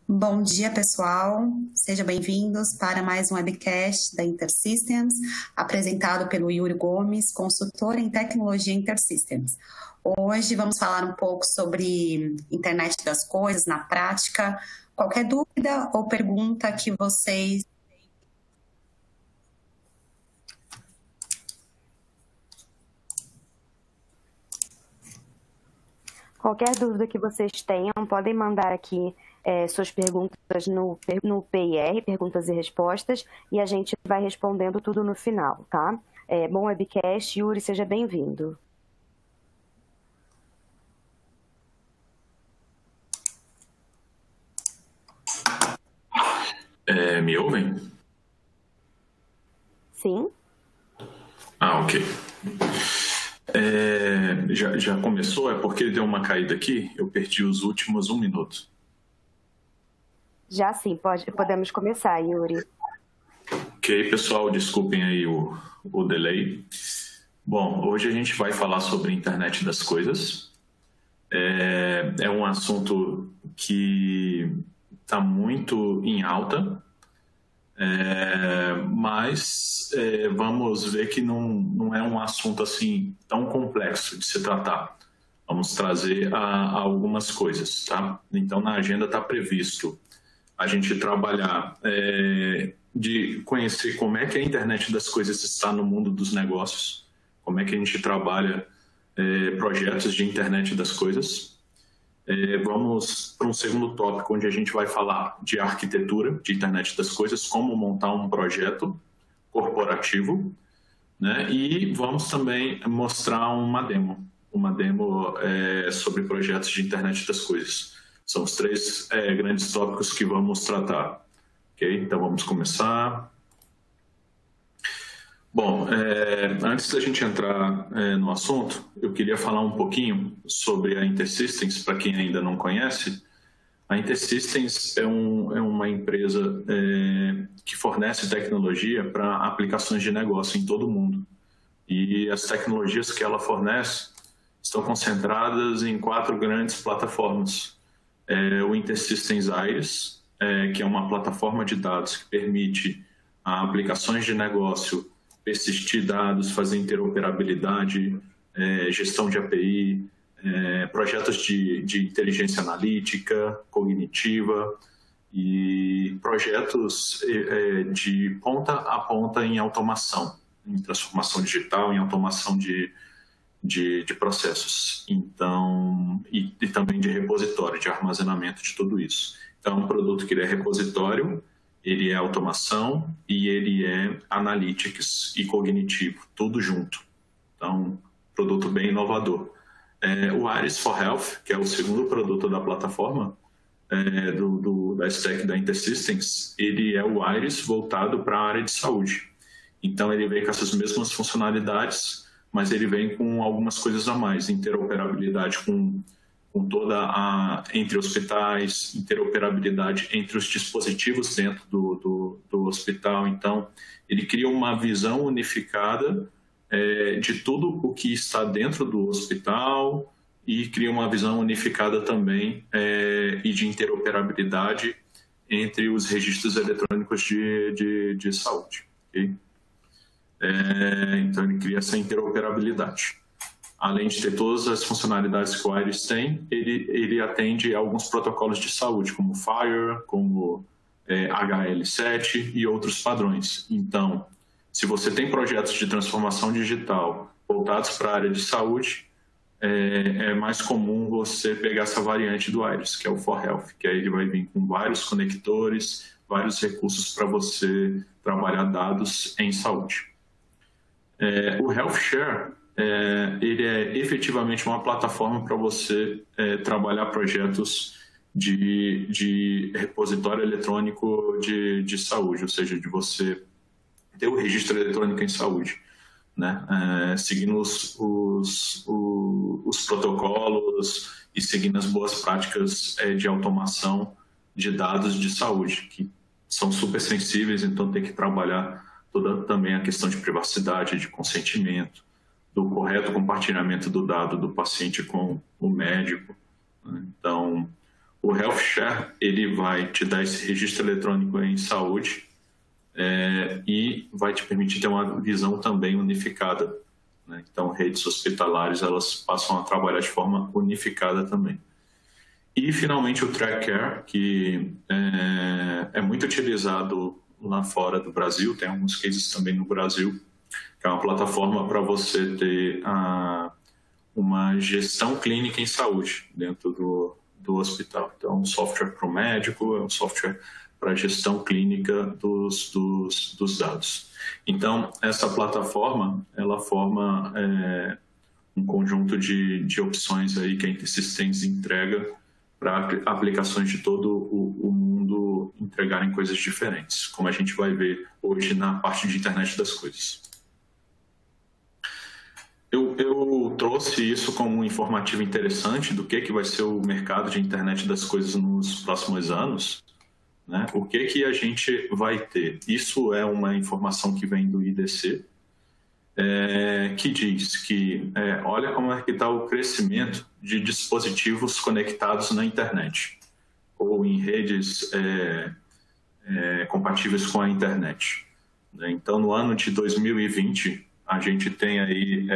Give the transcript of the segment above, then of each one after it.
Bom dia, pessoal. Sejam bem-vindos para mais um webcast da InterSystems, apresentado pelo Yuri Gomes, consultor em tecnologia InterSystems. Hoje vamos falar um pouco sobre internet das coisas na prática. Qualquer dúvida ou pergunta que vocês Qualquer dúvida que vocês tenham, podem mandar aqui suas perguntas no PIR, perguntas e respostas, e a gente vai respondendo tudo no final, tá? Bom webcast, Yuri, seja bem-vindo. Me ouvem? Sim. Ok. Já começou? É porque deu uma caída aqui? Eu perdi os últimos 1 minuto. Já sim, podemos começar, Yuri. Ok, pessoal, desculpem aí o delay. Bom, hoje a gente vai falar sobre a internet das coisas. É um assunto que está muito em alta, mas vamos ver que não é um assunto assim tão complexo de se tratar. Vamos trazer algumas coisas, tá? Então, na agenda está previsto a gente trabalhar de conhecer como é que a internet das coisas está no mundo dos negócios, como é que a gente trabalha projetos de internet das coisas. Vamos para um segundo tópico, onde a gente vai falar de arquitetura de internet das coisas, como montar um projeto corporativo, né? E vamos também mostrar uma demo sobre projetos de internet das coisas. São os 3 grandes tópicos que vamos tratar. Ok? Então vamos começar. Bom, antes da gente entrar no assunto, eu queria falar um pouquinho sobre a InterSystems, para quem ainda não conhece. A InterSystems é uma empresa que fornece tecnologia para aplicações de negócio em todo o mundo. E as tecnologias que ela fornece estão concentradas em 4 grandes plataformas. O InterSystems Iris, que é uma plataforma de dados que permite aplicações de negócio persistir dados, fazer interoperabilidade, gestão de API, projetos de inteligência analítica, cognitiva e projetos de ponta a ponta em automação, em transformação digital, em automação de processos. Então, e também de repositório, de armazenamento de tudo isso. Então, é um produto que ele é repositório, ele é automação e ele é analytics e cognitivo, tudo junto. Então, produto bem inovador. O Iris for Health, que é o segundo produto da plataforma, da stack da InterSystems, ele é o Iris voltado para a área de saúde. Então, ele vem com essas mesmas funcionalidades, mas ele vem com algumas coisas a mais, interoperabilidade com toda entre hospitais, interoperabilidade entre os dispositivos dentro do hospital. Então, ele cria uma visão unificada de tudo o que está dentro do hospital e cria uma visão unificada também e de interoperabilidade entre os registros eletrônicos de saúde. Okay? Então, ele cria essa interoperabilidade. Além de ter todas as funcionalidades que o Iris tem, ele atende a alguns protocolos de saúde, como FHIR, como HL7 e outros padrões. Então, se você tem projetos de transformação digital voltados para a área de saúde, é mais comum você pegar essa variante do Iris, que é o For Health, que aí ele vai vir com vários conectores, vários recursos para você trabalhar dados em saúde. O Health Share, ele é efetivamente uma plataforma para você trabalhar projetos de repositório eletrônico de saúde, ou seja, de você ter o registro eletrônico em saúde, né? Seguindo os protocolos e seguindo as boas práticas de automação de dados de saúde, que são super sensíveis, então tem que trabalhar toda também a questão de privacidade, de consentimento, do correto compartilhamento do dado do paciente com o médico. Então, O Health Share, ele vai te dar esse registro eletrônico em saúde e vai te permitir ter uma visão também unificada, né? Então, redes hospitalares, elas passam a trabalhar de forma unificada também. E, finalmente, o Track Care, que é muito utilizado lá fora do Brasil, tem alguns cases também no Brasil, que é uma plataforma para você ter uma gestão clínica em saúde dentro do hospital. Então, é um software para o médico, é um software para a gestão clínica dos dados. Então, essa plataforma, ela forma um conjunto de opções aí que a InterSystems entrega para aplicações de todo o mundo entregarem coisas diferentes, como a gente vai ver hoje na parte de internet das coisas. Eu trouxe isso como um informativo interessante do que vai ser o mercado de internet das coisas nos próximos anos, né? O que a gente vai ter? Isso é uma informação que vem do IDC, que diz que olha como é que está o crescimento de dispositivos conectados na internet ou em redes compatíveis com a internet. Então, no ano de 2020, a gente tem aí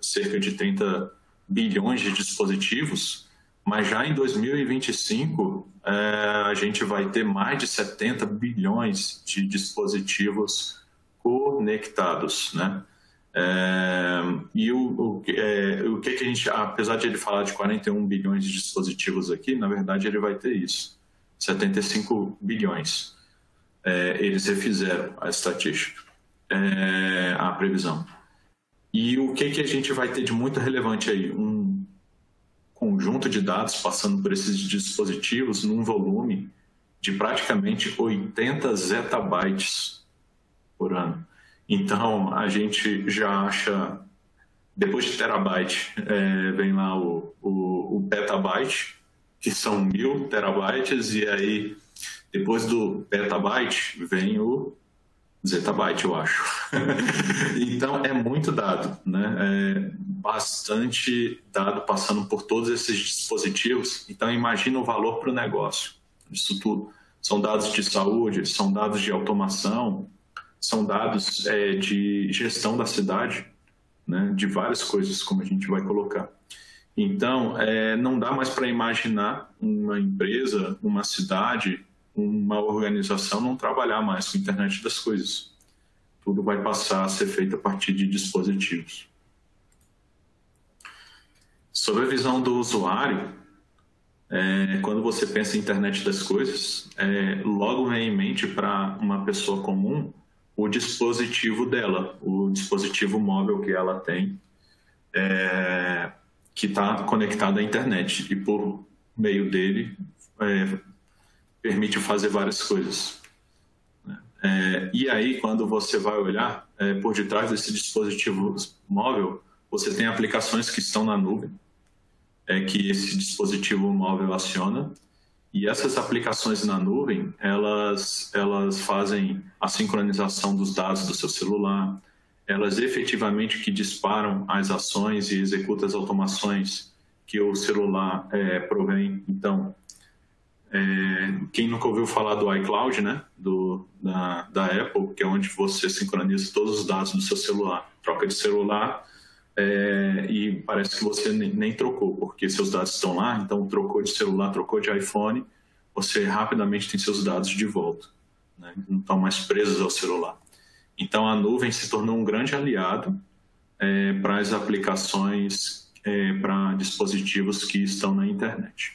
cerca de 30 bilhões de dispositivos, mas já em 2025 a gente vai ter mais de 70 bilhões de dispositivos conectados, né? E o que a gente, apesar de ele falar de 41 bilhões de dispositivos aqui, na verdade ele vai ter isso, 75 bilhões. Eles refizeram a estatística, a previsão. E o que a gente vai ter de muito relevante aí? Um conjunto de dados passando por esses dispositivos num volume de praticamente 80 zettabytes por ano. Então, a gente já acha, depois de terabyte, vem lá o petabyte, que são 1000 terabytes, e aí, depois do petabyte, vem o zettabyte, eu acho. Então, é muito dado, né? Bastante dado passando por todos esses dispositivos. Então, imagina o valor para o negócio. Isso tudo. São dados de saúde, são dados de automação, são dados de gestão da cidade, né? De várias coisas, como a gente vai colocar. Então, não dá mais para imaginar uma empresa, uma cidade, uma organização não trabalhar mais com a internet das coisas. Tudo vai passar a ser feito a partir de dispositivos. Sobre a visão do usuário, quando você pensa em internet das coisas, logo vem em mente para uma pessoa comum o dispositivo dela, o dispositivo móvel que ela tem, que está conectado à internet e por meio dele permite fazer várias coisas. E aí, quando você vai olhar por detrás desse dispositivo móvel, você tem aplicações que estão na nuvem, que esse dispositivo móvel aciona, e essas aplicações na nuvem, elas fazem a sincronização dos dados do seu celular, elas efetivamente que disparam as ações e executam as automações que o celular provém. Então, quem nunca ouviu falar do iCloud, né? Da Apple, que é onde você sincroniza todos os dados do seu celular, troca de celular e parece que você nem trocou, porque seus dados estão lá, então trocou de celular, trocou de iPhone, você rapidamente tem seus dados de volta, né? Não estão mais presos ao celular. Então a nuvem se tornou um grande aliado para as aplicações, para dispositivos que estão na internet.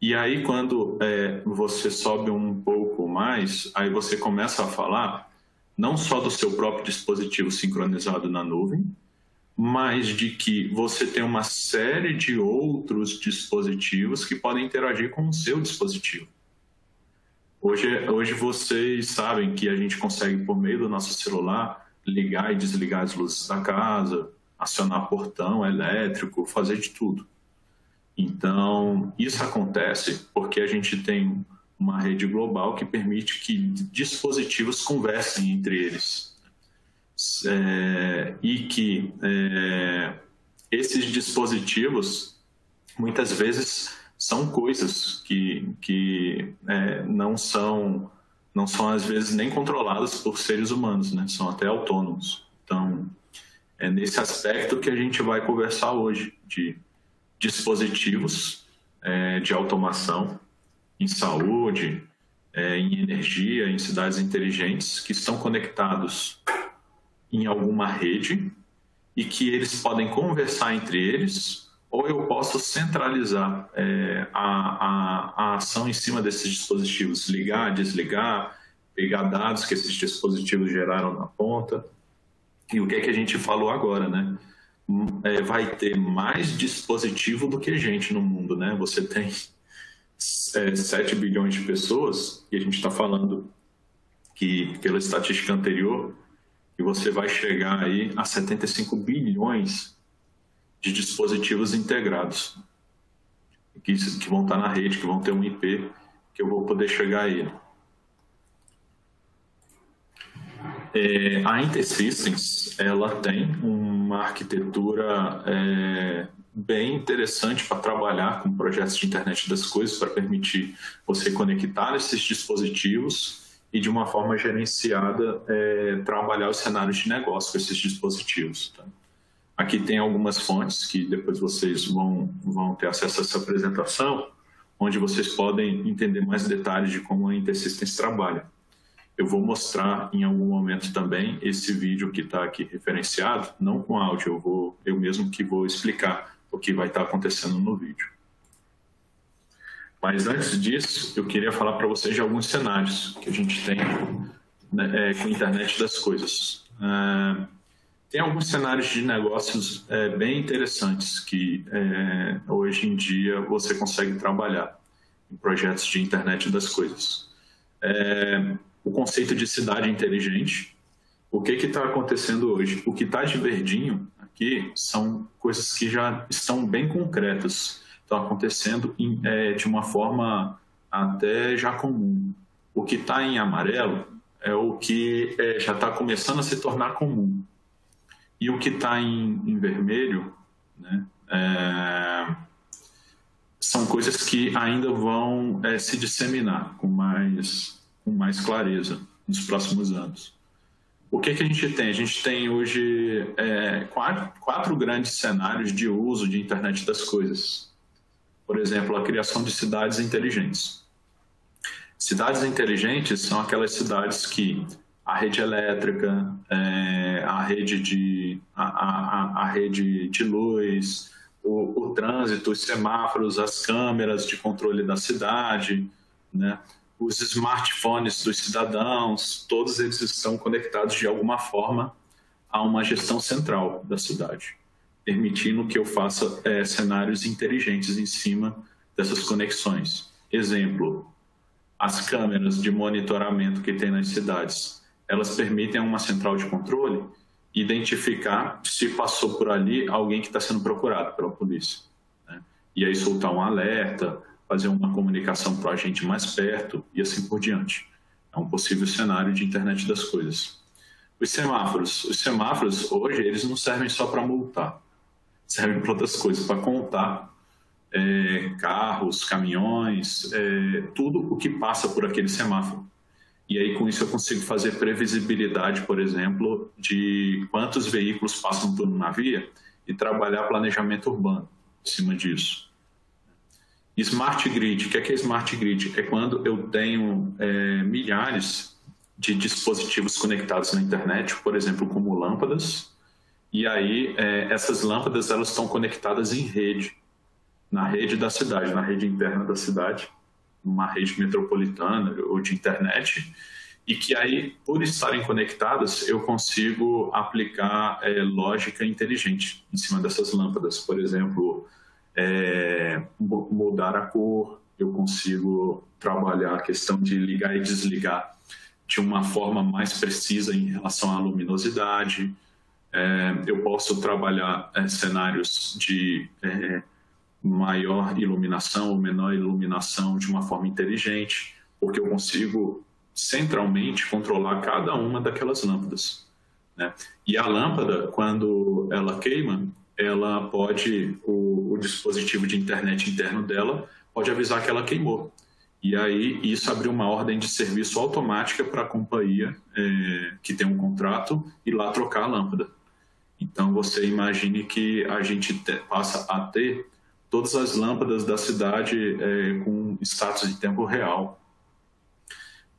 E aí, quando você sobe um pouco mais, aí você começa a falar não só do seu próprio dispositivo sincronizado na nuvem, mas de que você tem uma série de outros dispositivos que podem interagir com o seu dispositivo. Hoje vocês sabem que a gente consegue, por meio do nosso celular, ligar e desligar as luzes da casa, acionar portão elétrico, fazer de tudo. Então, isso acontece porque a gente tem uma rede global que permite que dispositivos conversem entre eles. E que esses dispositivos, muitas vezes, são coisas que não são às vezes nem controladas por seres humanos, né? São até autônomos. Então, é nesse aspecto que a gente vai conversar hoje, de dispositivos de automação em saúde, em energia, em cidades inteligentes, que estão conectados em alguma rede e que eles podem conversar entre eles, ou eu posso centralizar a ação em cima desses dispositivos, ligar, desligar, pegar dados que esses dispositivos geraram na ponta. E o que é que a gente falou agora, né? Vai ter mais dispositivo do que gente no mundo, né? Você tem 7 bilhões de pessoas, e a gente está falando que, pela estatística anterior, que você vai chegar aí a 75 bilhões de dispositivos integrados, que vão estar na rede, que vão ter um IP, que eu vou poder chegar a ele. A InterSystems, ela tem uma arquitetura bem interessante para trabalhar com projetos de internet das coisas, para permitir você conectar esses dispositivos e, de uma forma gerenciada, trabalhar os cenários de negócio com esses dispositivos. Tá? Aqui tem algumas fontes que depois vocês vão ter acesso a essa apresentação, onde vocês podem entender mais detalhes de como a InterSystems trabalha. Eu vou mostrar em algum momento também esse vídeo que está aqui referenciado, não com áudio, eu mesmo que vou explicar o que vai estar acontecendo no vídeo. Mas antes disso, eu queria falar para vocês de alguns cenários que a gente tem com a internet das coisas. Tem alguns cenários de negócios bem interessantes que hoje em dia você consegue trabalhar em projetos de internet das coisas. O conceito de cidade inteligente. O que está acontecendo hoje? O que está de verdinho aqui são coisas que já estão bem concretas, estão acontecendo de uma forma até já comum. O que está em amarelo é o que já está começando a se tornar comum. E o que está em vermelho, né, são coisas que ainda vão se disseminar com mais clareza nos próximos anos. O que a gente tem? A gente tem hoje quatro grandes cenários de uso de internet das coisas. Por exemplo, a criação de cidades inteligentes. Cidades inteligentes são aquelas cidades que a rede elétrica, a rede de luz, o trânsito, os semáforos, as câmeras de controle da cidade, né? Os smartphones dos cidadãos, todos eles estão conectados de alguma forma a uma gestão central da cidade, permitindo que eu faça cenários inteligentes em cima dessas conexões. Exemplo, as câmeras de monitoramento que tem nas cidades, elas permitem a uma central de controle identificar se passou por ali alguém que está sendo procurado pela polícia, né? E aí soltar um alerta, fazer uma comunicação para o agente mais perto e assim por diante. É um possível cenário de internet das coisas. Os semáforos hoje, eles não servem só para multar, servem para outras coisas, para contar carros, caminhões, tudo o que passa por aquele semáforo. E aí, com isso, eu consigo fazer previsibilidade, por exemplo, de quantos veículos passam por uma via e trabalhar planejamento urbano em cima disso. Smart Grid. O que é Smart Grid? É quando eu tenho milhares de dispositivos conectados na internet, por exemplo, como lâmpadas, e aí essas lâmpadas elas estão conectadas em rede, na rede da cidade, na rede interna da cidade, numa rede metropolitana ou de internet, e que aí, por estarem conectadas, eu consigo aplicar lógica inteligente em cima dessas lâmpadas. Por exemplo, mudar a cor, eu consigo trabalhar a questão de ligar e desligar de uma forma mais precisa em relação à luminosidade. Eu posso trabalhar cenários de maior iluminação ou menor iluminação de uma forma inteligente, porque eu consigo centralmente controlar cada uma daquelas lâmpadas, né? E a lâmpada, quando ela queima, ela pode, o dispositivo de internet interno dela pode avisar que ela queimou. E aí isso abriu uma ordem de serviço automática para a companhia que tem um contrato ir lá trocar a lâmpada. Então você imagine que a gente passa a ter todas as lâmpadas da cidade com status de tempo real,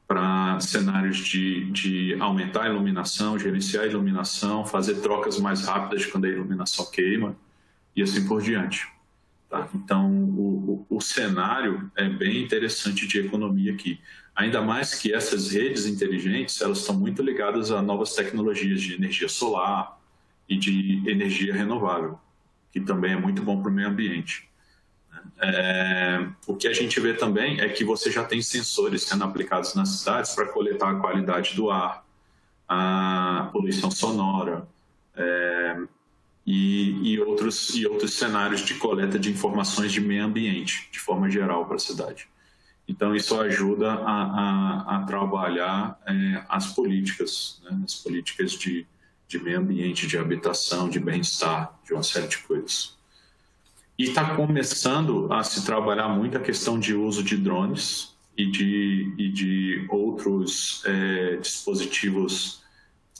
para cenários de aumentar a iluminação, gerenciar a iluminação, fazer trocas mais rápidas quando a iluminação queima e assim por diante. Tá? Então, o cenário é bem interessante de economia aqui. Ainda mais que essas redes inteligentes, elas estão muito ligadas a novas tecnologias de energia solar e de energia renovável, que também é muito bom para o meio ambiente. O que a gente vê também é que você já tem sensores sendo aplicados nas cidades para coletar a qualidade do ar, a poluição sonora e outros cenários de coleta de informações de meio ambiente, de forma geral, para a cidade. Então, isso ajuda a trabalhar as políticas, né? As políticas de meio ambiente, de habitação, de bem-estar, de uma série de coisas. E está começando a se trabalhar muito a questão de uso de drones e de outros dispositivos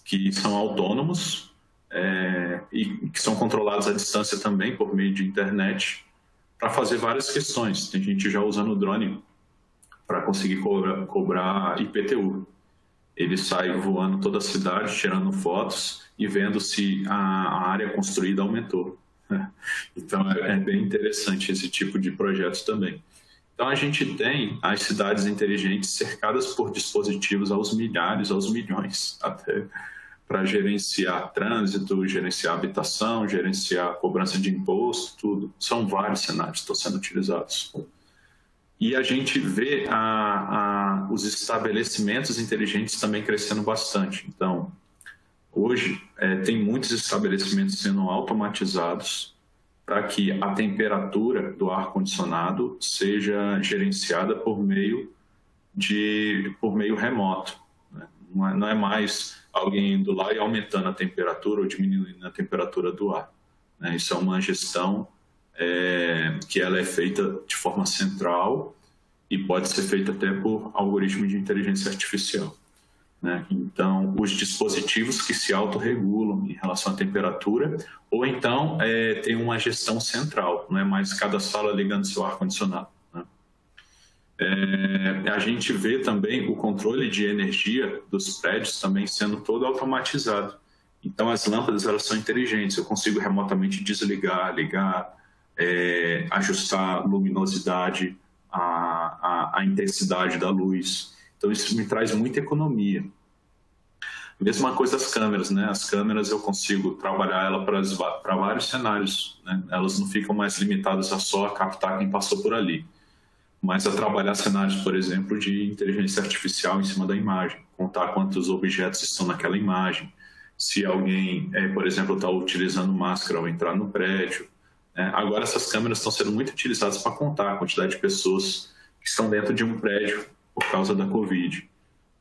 que são autônomos e que são controlados à distância também por meio de internet para fazer várias questões. Tem gente já usando o drone para conseguir cobrar IPTU. Ele sai voando toda a cidade, tirando fotos e vendo se a área construída aumentou. Então, é bem interessante esse tipo de projetos também. Então, a gente tem as cidades inteligentes cercadas por dispositivos aos milhares, aos milhões, até para gerenciar trânsito, gerenciar habitação, gerenciar cobrança de imposto, tudo. São vários cenários que estão sendo utilizados. E a gente vê os estabelecimentos inteligentes também crescendo bastante. Então, hoje, tem muitos estabelecimentos sendo automatizados para que a temperatura do ar-condicionado seja gerenciada por meio remoto. Né? Não é mais alguém indo lá e aumentando a temperatura ou diminuindo a temperatura do ar. Né? Isso é uma gestão que ela é feita de forma central e pode ser feita até por algoritmo de inteligência artificial. Né? Então, os dispositivos que se autorregulam em relação à temperatura, ou então tem uma gestão central, não é mais cada sala ligando seu ar-condicionado. Né? A gente vê também o controle de energia dos prédios também sendo todo automatizado. Então, as lâmpadas elas são inteligentes, eu consigo remotamente desligar, ligar, ajustar a luminosidade, a intensidade da luz. Então, isso me traz muita economia. Mesma coisa as câmeras, né? As câmeras eu consigo trabalhar ela para vários cenários, né? Elas não ficam mais limitadas a só captar quem passou por ali, mas a trabalhar cenários, por exemplo, de inteligência artificial em cima da imagem, contar quantos objetos estão naquela imagem, se alguém, por exemplo, está utilizando máscara ao entrar no prédio. Agora, essas câmeras estão sendo muito utilizadas para contar a quantidade de pessoas que estão dentro de um prédio por causa da Covid,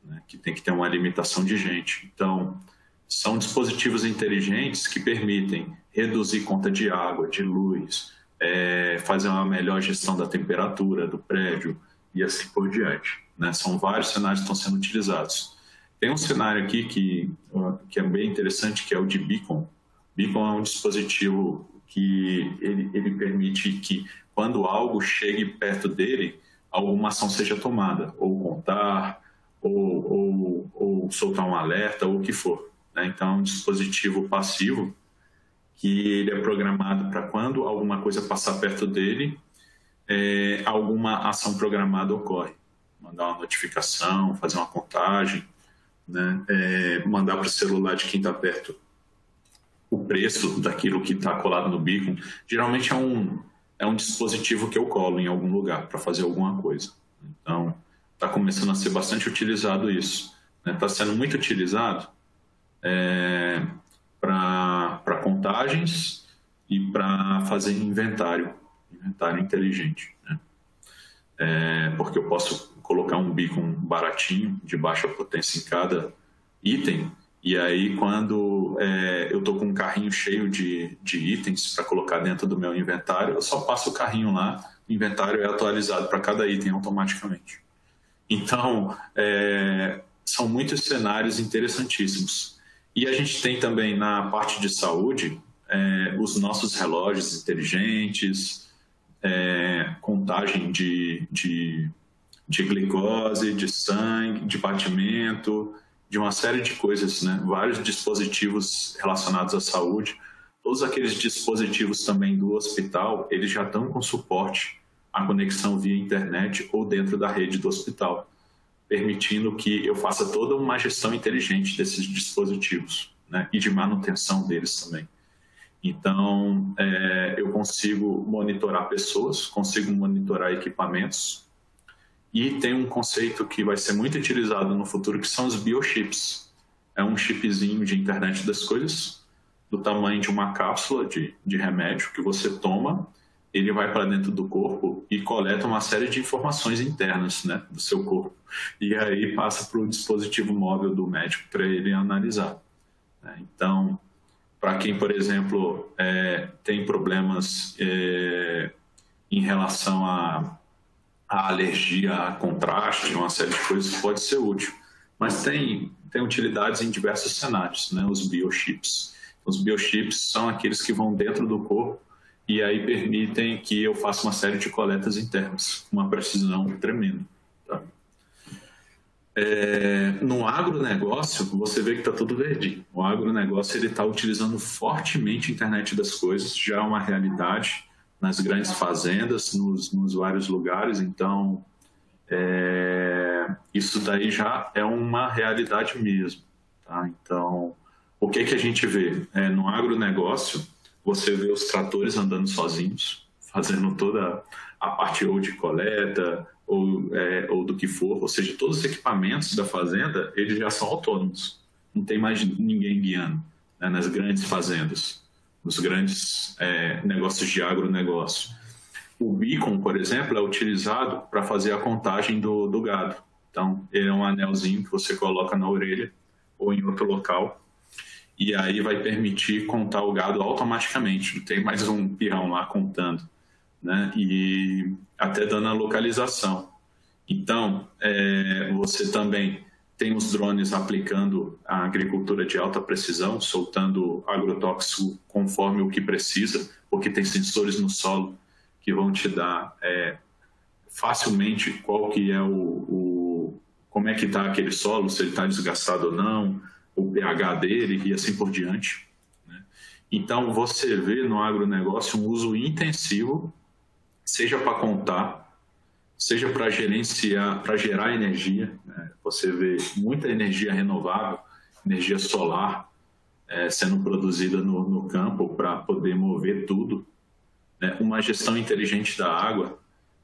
né, que tem que ter uma limitação de gente. Então, são dispositivos inteligentes que permitem reduzir conta de água, de luz, fazer uma melhor gestão da temperatura do prédio e assim por diante. Né? São vários cenários que estão sendo utilizados. Tem um cenário aqui que é bem interessante, que é o de Beacon. Beacon é um dispositivo que ele permite que, quando algo chegue perto dele, alguma ação seja tomada, ou contar, ou soltar um alerta, ou o que for. Né? Então, é um dispositivo passivo que ele é programado para, quando alguma coisa passar perto dele, alguma ação programada ocorre. Mandar uma notificação, fazer uma contagem, né? Mandar para o celular de quem está perto o preço daquilo que está colado no beacon. Geralmente é um dispositivo que eu colo em algum lugar para fazer alguma coisa. Então, está começando a ser bastante utilizado isso. Está sendo muito utilizado para contagens e para fazer inventário inteligente. Né? Porque eu posso colocar um beacon baratinho, de baixa potência em cada item, E aí, quando eu estou com um carrinho cheio de itens para colocar dentro do meu inventário, eu só passo o carrinho lá, o inventário é atualizado para cada item automaticamente. Então, são muitos cenários interessantíssimos. E a gente tem também na parte de saúde os nossos relógios inteligentes, contagem de glicose, de sangue, de batimento, de uma série de coisas, né? Vários dispositivos relacionados à saúde. Todos aqueles dispositivos também do hospital, eles já estão com suporte à conexão via internet ou dentro da rede do hospital, permitindo que eu faça toda uma gestão inteligente desses dispositivos, né? E de manutenção deles também. Então, eu consigo monitorar pessoas, consigo monitorar equipamentos, e tem um conceito que vai ser muito utilizado no futuro, que são os biochips. É um chipzinho de internet das coisas, do tamanho de uma cápsula de remédio que você toma, ele vai para dentro do corpo e coleta uma série de informações internas, né, do seu corpo. E aí passa para o dispositivo móvel do médico para ele analisar. Então, para quem, por exemplo, tem problemas em relação a alergia a contraste, uma série de coisas, pode ser útil. Mas tem utilidades em diversos cenários, né? Os biochips. Os biochips são aqueles que vão dentro do corpo e aí permitem que eu faça uma série de coletas internas, com uma precisão tremenda. Tá? No agronegócio, você vê que está tudo verdinho. O agronegócio está utilizando fortemente a internet das coisas, já é uma realidade nas grandes fazendas, nos vários lugares. Então, isso daí já é uma realidade mesmo. Tá? Então, o que a gente vê? No agronegócio, você vê os tratores andando sozinhos, fazendo toda a parte ou de coleta, ou do que for, ou seja, todos os equipamentos da fazenda, eles já são autônomos. Não tem mais ninguém guiando, né, nas grandes fazendas, nos grandes negócios de agronegócio. O beacon, por exemplo, é utilizado para fazer a contagem do gado. Então, ele é um anelzinho que você coloca na orelha ou em outro local, e aí vai permitir contar o gado automaticamente. Não tem mais um peão lá contando, né? E até dando a localização. Então, você também tem os drones aplicando a agricultura de alta precisão, soltando agrotóxico conforme o que precisa, porque tem sensores no solo que vão te dar facilmente qual que é como é que está aquele solo, se ele está desgastado ou não, o pH dele e assim por diante, né? Então, você vê no agronegócio um uso intensivo, seja para contar, seja para gerenciar, para gerar energia, né? Você vê muita energia renovável, energia solar sendo produzida no campo para poder mover tudo, né? Uma gestão inteligente da água,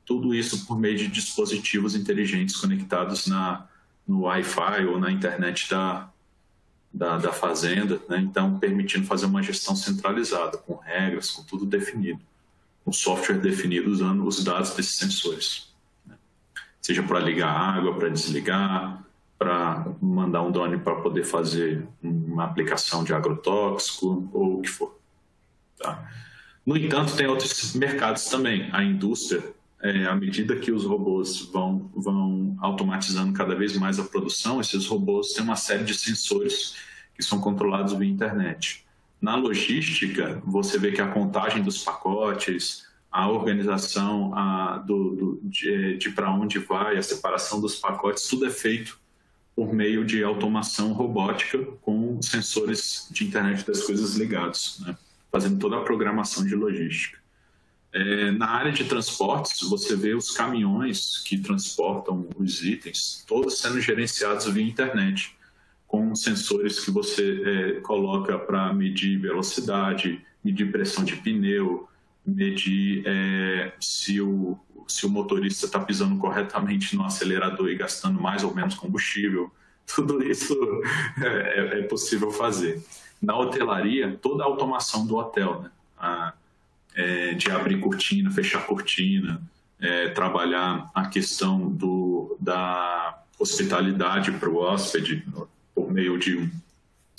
tudo isso por meio de dispositivos inteligentes conectados no Wi-Fi ou na internet da fazenda, né? Então permitindo fazer uma gestão centralizada, com regras, com tudo definido, com software definido usando os dados desses sensores, né? Seja para ligar a água, para desligar, para mandar um drone para poder fazer uma aplicação de agrotóxico ou o que for. Tá? No entanto, tem outros mercados também. A indústria, à medida que os robôs vão automatizando cada vez mais a produção, esses robôs têm uma série de sensores que são controlados via internet. Na logística, você vê que a contagem dos pacotes, a organização de para onde vai, a separação dos pacotes, tudo é feito por meio de automação robótica com sensores de internet das coisas ligados, né? Fazendo toda a programação de logística. Na área de transportes, você vê os caminhões que transportam os itens, todos sendo gerenciados via internet, com sensores que você coloca para medir velocidade, medir pressão de pneu, medir se o motorista está pisando corretamente no acelerador e gastando mais ou menos combustível. Tudo isso é possível fazer. Na hotelaria, toda a automação do hotel, né? De abrir cortina, fechar cortina, trabalhar a questão da hospitalidade para o hóspede por meio de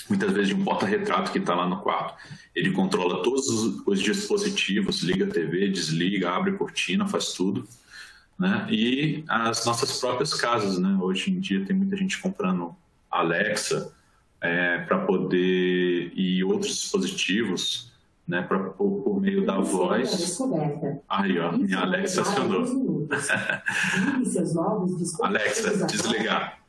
muitas vezes de um porta-retrato que está lá no quarto. Ele controla todos os dispositivos, liga a TV, desliga, abre a cortina, faz tudo, né? E as nossas próprias casas, né? Hoje em dia tem muita gente comprando Alexa para poder, e outros dispositivos, né? Por meio da voz. Aí, ó, minha Alexa acionou. Alexa, desligar.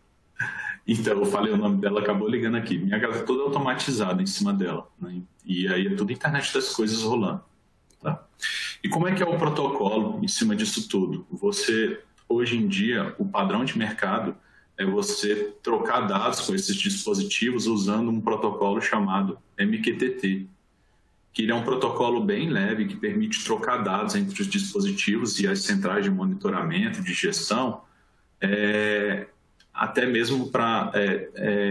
Então, eu falei o nome dela, acabou ligando aqui. Minha casa é toda automatizada em cima dela, né? E aí é tudo internet das coisas rolando. Tá? E como é que é o protocolo em cima disso tudo? Hoje em dia, o padrão de mercado é você trocar dados com esses dispositivos usando um protocolo chamado MQTT, que ele é um protocolo bem leve que permite trocar dados entre os dispositivos e as centrais de monitoramento, de gestão, até mesmo para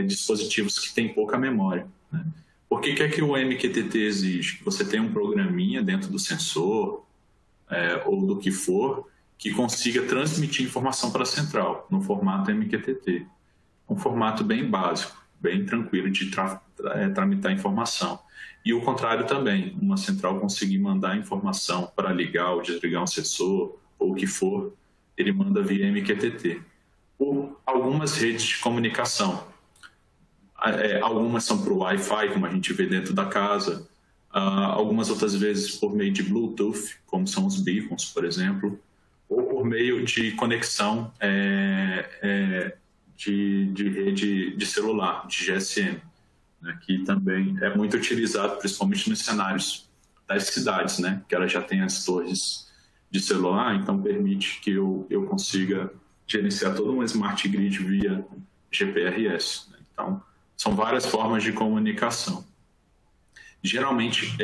dispositivos que têm pouca memória, né? Por que é que o MQTT exige? Que você tenha um programinha dentro do sensor ou do que for que consiga transmitir informação para a central no formato MQTT. Um formato bem básico, bem tranquilo de tramitar informação. E o contrário também, uma central conseguir mandar informação para ligar ou desligar um sensor ou o que for, ele manda via MQTT. Por algumas redes de comunicação. Algumas são por Wi-Fi, como a gente vê dentro da casa. Algumas outras vezes por meio de Bluetooth, como são os beacons, por exemplo. Ou por meio de conexão de rede de celular, de GSM, né, que também é muito utilizado, principalmente nos cenários das cidades, né, que ela já tem as torres de celular, então permite que eu consiga gerenciar toda uma smart grid via GPRS. Né? Então, são várias formas de comunicação. Geralmente,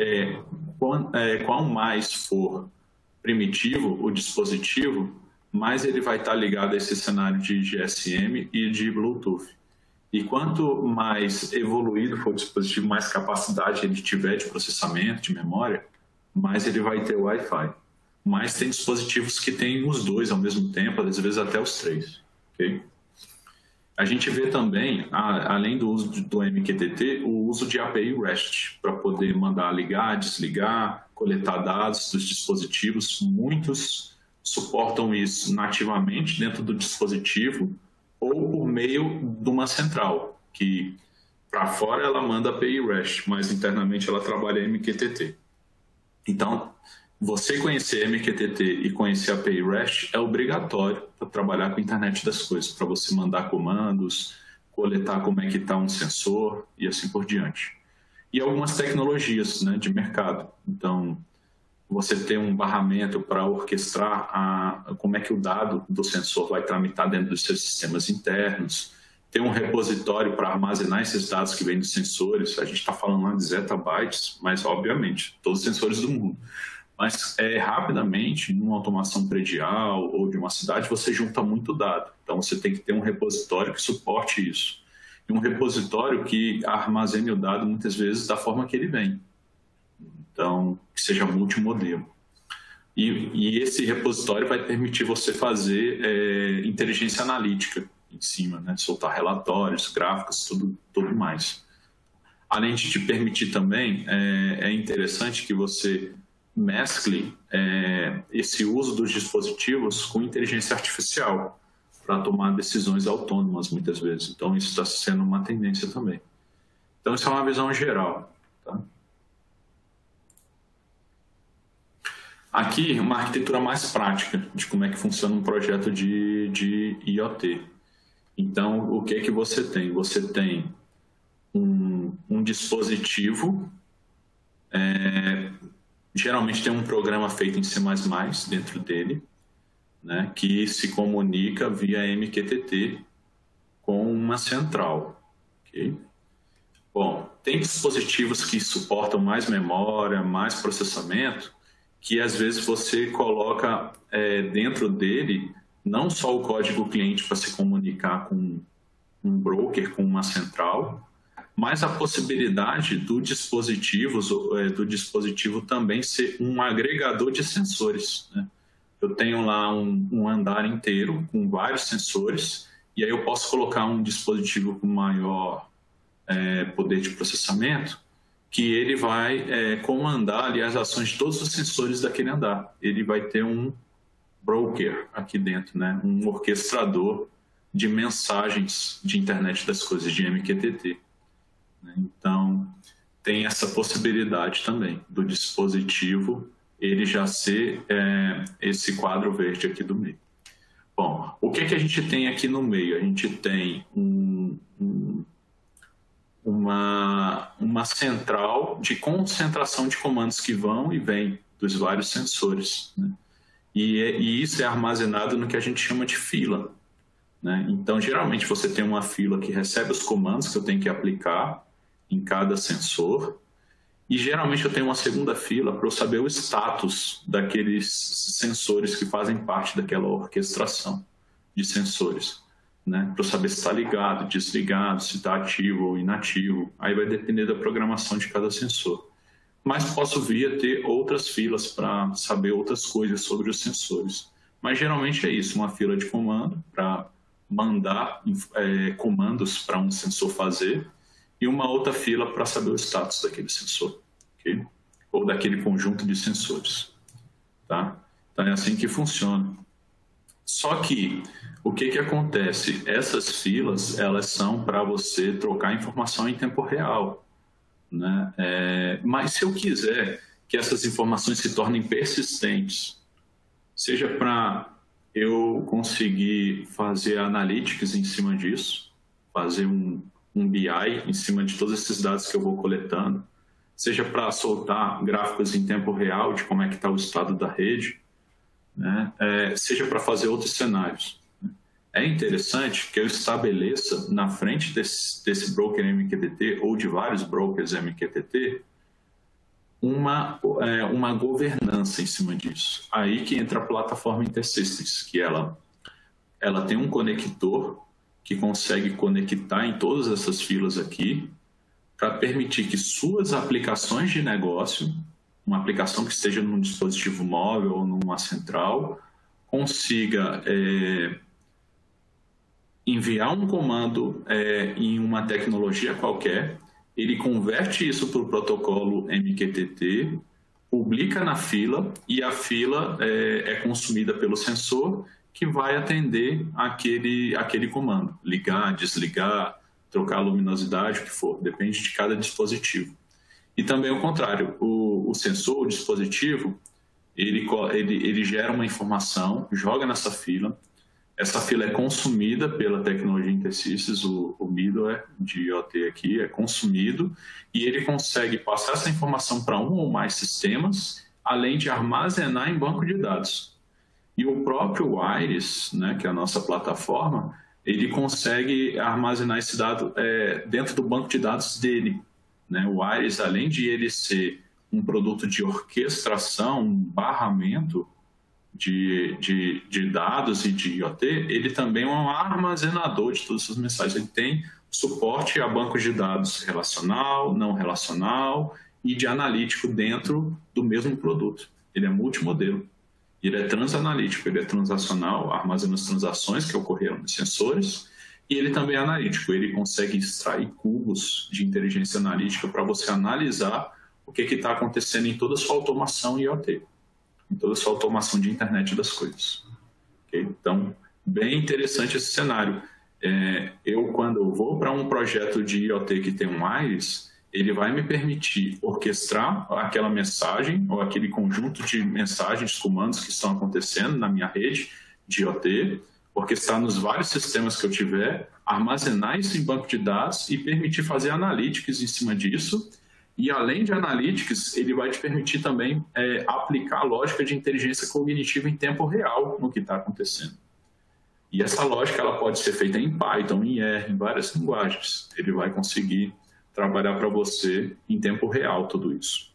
quanto mais for primitivo o dispositivo, mais ele vai estar ligado a esse cenário de GSM e de Bluetooth. E quanto mais evoluído for o dispositivo, mais capacidade ele tiver de processamento, de memória, mais ele vai ter Wi-Fi. Mas tem dispositivos que têm os dois ao mesmo tempo, às vezes até os três. Okay? A gente vê também, além do uso do MQTT, o uso de API REST, para poder mandar ligar, desligar, coletar dados dos dispositivos. Muitos suportam isso nativamente dentro do dispositivo ou por meio de uma central, que para fora ela manda API REST, mas internamente ela trabalha MQTT. Então, você conhecer MQTT e conhecer a API REST é obrigatório para trabalhar com a internet das coisas, para você mandar comandos, coletar como é que está um sensor e assim por diante. E algumas tecnologias, né, de mercado. Então, você tem um barramento para orquestrar como é que o dado do sensor vai tramitar dentro dos seus sistemas internos. Tem um repositório para armazenar esses dados que vêm dos sensores. A gente está falando lá de zettabytes, mas, obviamente, todos os sensores do mundo. Mas rapidamente, numa automação predial ou de uma cidade, você junta muito dado. Então, você tem que ter um repositório que suporte isso. E um repositório que armazene o dado, muitas vezes, da forma que ele vem. Então, que seja multimodelo. E esse repositório vai permitir você fazer inteligência analítica em cima, né? Soltar relatórios, gráficos, tudo mais. Além de te permitir também, é interessante que você mescle esse uso dos dispositivos com inteligência artificial para tomar decisões autônomas, muitas vezes. Então, isso está sendo uma tendência também. Então, isso é uma visão geral. Tá? Aqui, uma arquitetura mais prática de como é que funciona um projeto de IoT. Então, o que é que você tem? Você tem um dispositivo, geralmente tem um programa feito em C++ dentro dele, né, que se comunica via MQTT com uma central. Okay? Bom, tem dispositivos que suportam mais memória, mais processamento, que às vezes você coloca dentro dele não só o código cliente para se comunicar com um broker, com uma central, mas a possibilidade do dispositivo também ser um agregador de sensores. Né? Eu tenho lá um andar inteiro com vários sensores, e aí eu posso colocar um dispositivo com maior poder de processamento, que ele vai comandar ali as ações de todos os sensores daquele andar. Ele vai ter um broker aqui dentro, né? Um orquestrador de mensagens de internet das coisas, de MQTT. Então, tem essa possibilidade também do dispositivo ele já ser esse quadro verde aqui do meio. Bom, o que a gente tem aqui no meio? A gente tem uma central de concentração de comandos que vão e vêm dos vários sensores, né? E isso é armazenado no que a gente chama de fila, né? Então, geralmente, você tem uma fila que recebe os comandos que eu tenho que aplicar em cada sensor, e geralmente eu tenho uma segunda fila para eu saber o status daqueles sensores que fazem parte daquela orquestração de sensores, né? Para eu saber se está ligado, desligado, se está ativo ou inativo. Aí vai depender da programação de cada sensor. Mas posso vir a ter outras filas para saber outras coisas sobre os sensores. Mas geralmente é isso, uma fila de comando para mandar comandos para um sensor fazer, e uma outra fila para saber o status daquele sensor, okay? Ou daquele conjunto de sensores, tá? Então é assim que funciona. Só que o que acontece? Essas filas, elas são para você trocar informação em tempo real, né? Mas se eu quiser que essas informações se tornem persistentes, seja para eu conseguir fazer analytics em cima disso, fazer um BI em cima de todos esses dados que eu vou coletando, seja para soltar gráficos em tempo real de como é que está o estado da rede, né? Seja para fazer outros cenários. É interessante que eu estabeleça na frente desse broker MQTT ou de vários brokers MQTT uma governança em cima disso. Aí que entra a plataforma InterSystems, que ela tem um conector que consegue conectar em todas essas filas aqui para permitir que suas aplicações de negócio, uma aplicação que esteja num dispositivo móvel ou numa central, consiga enviar um comando em uma tecnologia qualquer, ele converte isso para o protocolo MQTT, publica na fila e a fila é consumida pelo sensor, que vai atender aquele comando, ligar, desligar, trocar a luminosidade, o que for, depende de cada dispositivo. E também o contrário, o sensor, o dispositivo, ele gera uma informação, joga nessa fila, essa fila é consumida pela tecnologia InterSystems, o middleware de IoT aqui é consumido, e ele consegue passar essa informação para um ou mais sistemas, além de armazenar em banco de dados. E o próprio Iris, né, que é a nossa plataforma, ele consegue armazenar esse dado dentro do banco de dados dele, né? O Iris, além de ele ser um produto de orquestração, um barramento de dados e de IoT, ele também é um armazenador de todas essas mensagens. Ele tem suporte a bancos de dados relacional, não relacional e de analítico dentro do mesmo produto. Ele é multimodelo. Ele é transanalítico, ele é transacional, armazena as transações que ocorreram nos sensores, e ele também é analítico, ele consegue extrair cubos de inteligência analítica para você analisar o que está acontecendo em toda a sua automação IoT, em toda a sua automação de internet das coisas. Okay? Então, bem interessante esse cenário. Quando eu vou para um projeto de IoT que tem um Iris, ele vai me permitir orquestrar aquela mensagem ou aquele conjunto de mensagens, comandos que estão acontecendo na minha rede de IoT, orquestrar nos vários sistemas que eu tiver, armazenar isso em banco de dados e permitir fazer analytics em cima disso. E além de analytics, ele vai te permitir também aplicar a lógica de inteligência cognitiva em tempo real no que está acontecendo. E essa lógica ela pode ser feita em Python, em R, em várias linguagens. Ele vai conseguir trabalhar para você em tempo real tudo isso.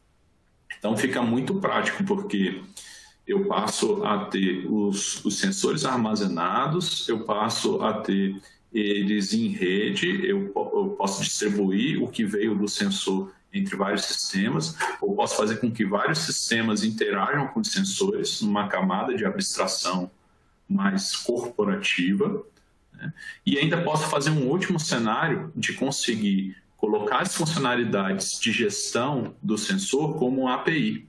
Então fica muito prático, porque eu passo a ter os sensores armazenados, eu passo a ter eles em rede, eu posso distribuir o que veio do sensor entre vários sistemas, ou posso fazer com que vários sistemas interajam com os sensores numa camada de abstração mais corporativa, né? E ainda posso fazer um último cenário de conseguir colocar as funcionalidades de gestão do sensor como um API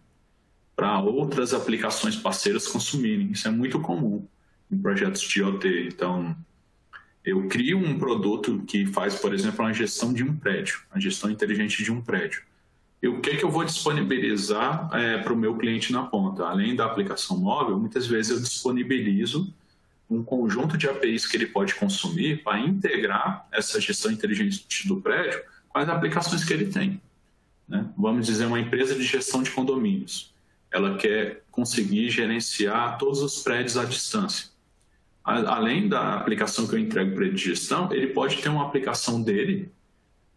para outras aplicações parceiras consumirem. Isso é muito comum em projetos de IoT. Então, eu crio um produto que faz, por exemplo, uma gestão de um prédio, a gestão inteligente de um prédio. E o que eu vou disponibilizar para o meu cliente na ponta? Além da aplicação móvel, muitas vezes eu disponibilizo um conjunto de APIs que ele pode consumir para integrar essa gestão inteligente do prédio com as aplicações que ele tem, né? Vamos dizer, uma empresa de gestão de condomínios. Ela quer conseguir gerenciar todos os prédios à distância. Além da aplicação que eu entrego para ele de gestão, ele pode ter uma aplicação dele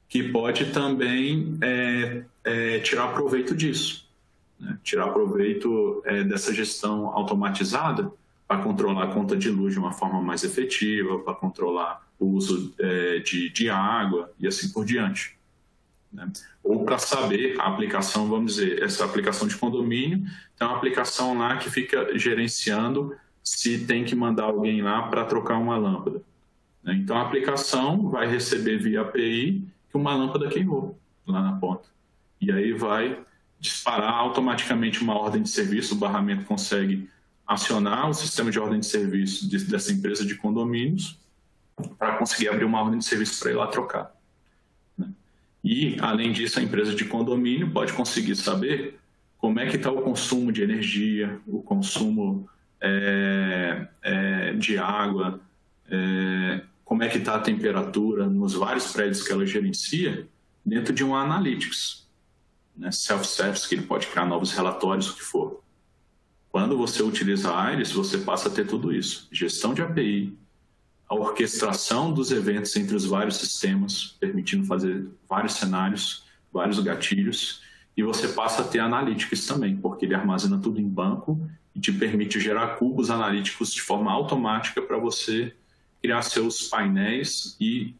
que pode também tirar proveito disso, né? Tirar proveito dessa gestão automatizada para controlar a conta de luz de uma forma mais efetiva, para controlar o uso de água e assim por diante, né? Ou para saber a aplicação, vamos dizer, essa aplicação de condomínio, tem uma aplicação lá que fica gerenciando se tem que mandar alguém lá para trocar uma lâmpada, né? Então a aplicação vai receber via API que uma lâmpada queimou lá na ponta. E aí vai disparar automaticamente uma ordem de serviço, o barramento consegue acionar o sistema de ordem de serviço dessa empresa de condomínios para conseguir abrir uma ordem de serviço para ir lá trocar, né? E, além disso, a empresa de condomínio pode conseguir saber como é que está o consumo de energia, o consumo de água, como é que está a temperatura nos vários prédios que ela gerencia dentro de um Analytics, né? Self-service, que ele pode criar novos relatórios, o que for. Quando você utiliza a Iris, você passa a ter tudo isso. Gestão de API, a orquestração dos eventos entre os vários sistemas, permitindo fazer vários cenários, vários gatilhos, e você passa a ter Analytics também, porque ele armazena tudo em banco e te permite gerar cubos analíticos de forma automática para você criar seus painéis e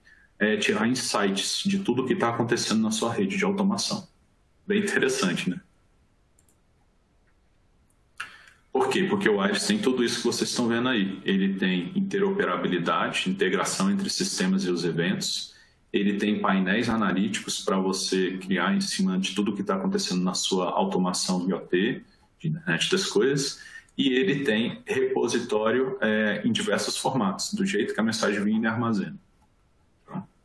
tirar insights de tudo que está acontecendo na sua rede de automação. Bem interessante, né? Por quê? Porque o Iris tem tudo isso que vocês estão vendo aí. Ele tem interoperabilidade, integração entre sistemas e os eventos. Ele tem painéis analíticos para você criar em cima de tudo que está acontecendo na sua automação IoT, de internet das coisas. E ele tem repositório em diversos formatos, do jeito que a mensagem vem e armazena.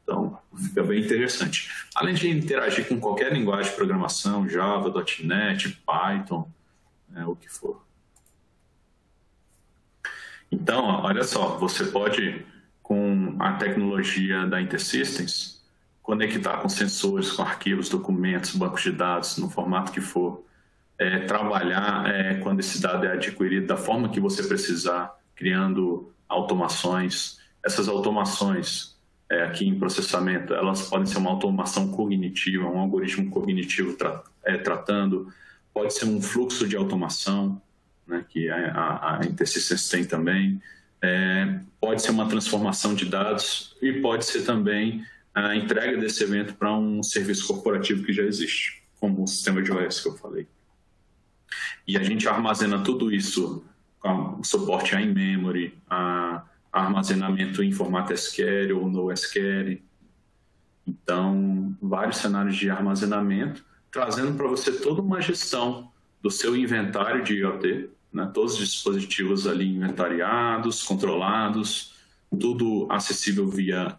Então, fica bem interessante. Além de interagir com qualquer linguagem de programação, Java, .NET, Python, o que for. Então, olha só, você pode, com a tecnologia da InterSystems, conectar com sensores, com arquivos, documentos, bancos de dados, no formato que for, trabalhar quando esse dado é adquirido da forma que você precisar, criando automações. Essas automações aqui em processamento, elas podem ser uma automação cognitiva, um algoritmo cognitivo tratando, pode ser um fluxo de automação, né, que a InterSystems tem também, pode ser uma transformação de dados e pode ser também a entrega desse evento para um serviço corporativo que já existe, como o sistema de OS que eu falei. E a gente armazena tudo isso com suporte a in-memory, a armazenamento em formato SQL ou NoSQL. Então, vários cenários de armazenamento, trazendo para você toda uma gestão do seu inventário de IoT, né? Todos os dispositivos ali inventariados, controlados, tudo acessível via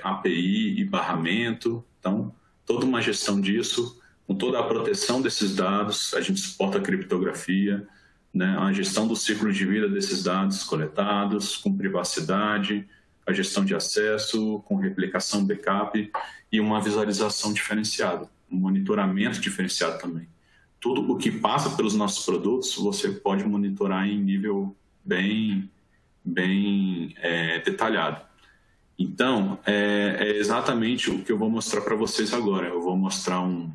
API e barramento. Então, toda uma gestão disso, com toda a proteção desses dados, a gente suporta a criptografia, né? A gestão do ciclo de vida desses dados coletados, com privacidade, a gestão de acesso, com replicação backup e uma visualização diferenciada, um monitoramento diferenciado também. Tudo o que passa pelos nossos produtos, você pode monitorar em nível bem detalhado. Então, é exatamente o que eu vou mostrar para vocês agora. Eu vou mostrar um